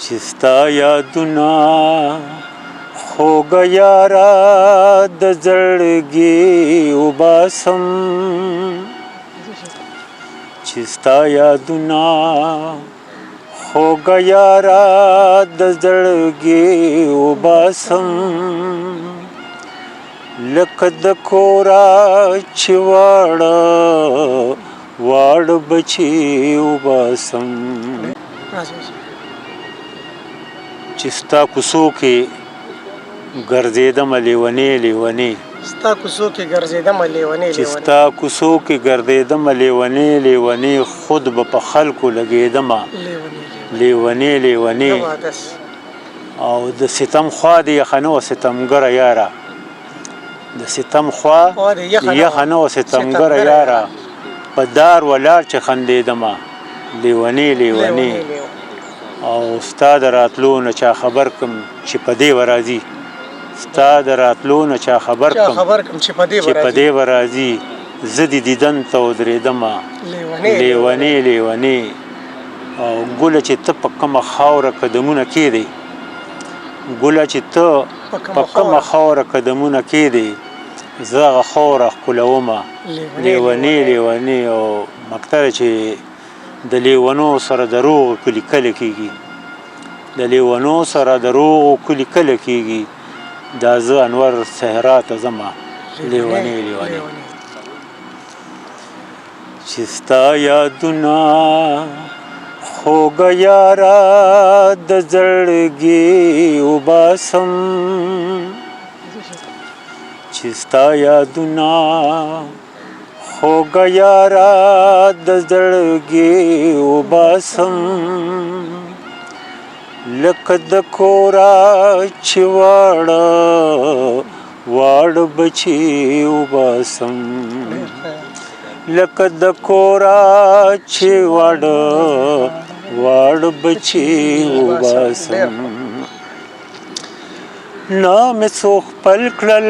چې ستا یادونه خوږ یاره د زړګي وباسم چې ستا یادونه خوږ یاره د زړګي وباسم لکه د کوره چې واړه بچي وباسم چې ستا کوڅو کې ګرځېدم لیونې ستا کوڅو کې ګرځېدم چې ستا کوڅو کې ګرځېدم لیونې خود به په خلکو لګېدم لیونې او د ستم خوا د یخه نه وه ستمګره یاره د ستم خوا یخه نه وه ستمګره یاره په دار ولاړ چې خندېدم لیونې او ستا د راتلو نه چا خبر کم چې په دې ورازي ستا د راتلو نه چا خبر کم چې په دې ورازي زه د دیدن ته ودرېدم لیونې او ګله چې ته په کومه خاوره قدمونه کېدی ګله چې ته په کومه خاوره قدمونه کېدی زه هغه خاوره ښکلومه لیونې او مقتره چې د لیونو سره دروغ کلي کله کېږي د لیونو سره دروغ کلي کله کېږي دا زه انور صحرا ته ځمه لیونې چې ستا یادونه خوږ یاره د زړګي وباسم چې ستا یادونه خوږ یاره د زړګي وباسم لکه د کوره چې واړه بچي وباسم لکه د کوره چې واړه بچي وباسم نه مې څو خپل کړل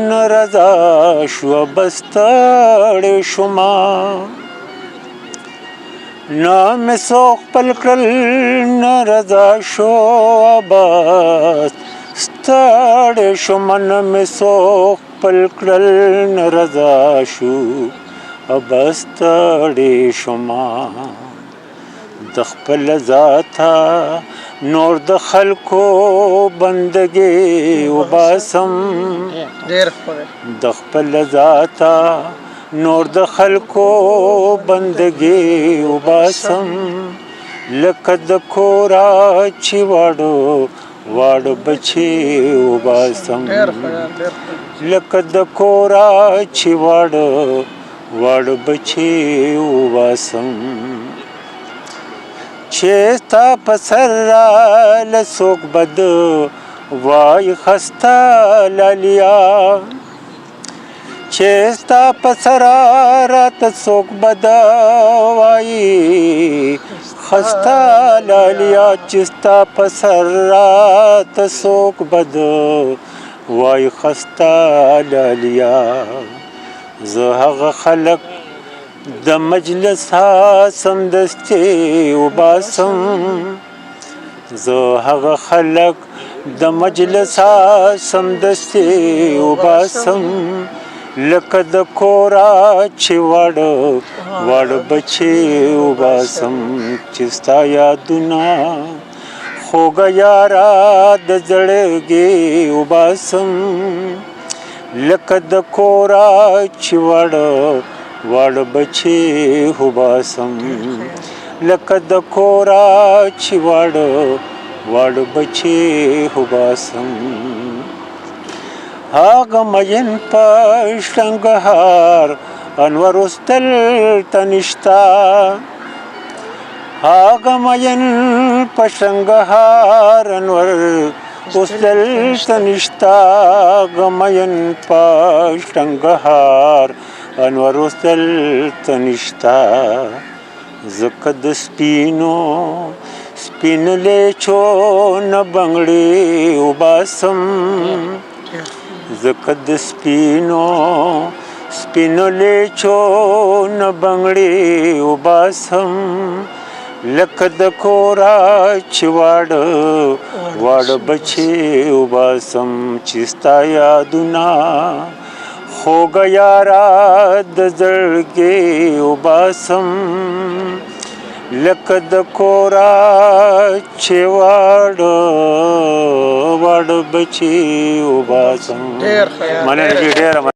نه رضا شوه بس ستړی شومه نه مې څو خپل کړل نه رضا شوه بس ستړی شومه نه مې څو خپل کړل نه رضا شوه بس ستړی شومه د خپل ذاته نور د خلکو بندګي وباسم د خپل ذاته نور د خلکو بندګي وباسم لکه د کوره چې واړه بچي وباسم لکه د کوره چې واړه بچي وباسم چې ستا په سر راله څوک بد وای خسته لالیا چې ستا په سر راته څوک بد وای خسته لالیا چې ستا په سر راته څوک بد وای خسته لالیا زه هغه خلک د مجلس سمدستي وباسم زه هغه خلک د مجلس سمدستي وباسم لکه د کوره چې واړه بچي وباسم چې ستا یادونه خوږ یاره د زړګي وباسم لکه د کوره چې واړه بچي وباسم لکه د کوره چې واړه بچي وباسم هغه مین په شنګهار انور اوس دلته نشته هغه مین په شنګهار انور اوس دلته نشته هغه مین په شنګهار انور اوس دلته نشته ځکه د سپین لیچو نه بنګړې وباسم ځکه د سپینو لیچو نه بنګړې وباسم لکه د کوره چې واړه بچي وباسم چې ستا یادونه خوږه یاره د زړګي وباسم لکه د کوره چې واړه بچي وباسم ډېر ښه یار، مننه جي ډېره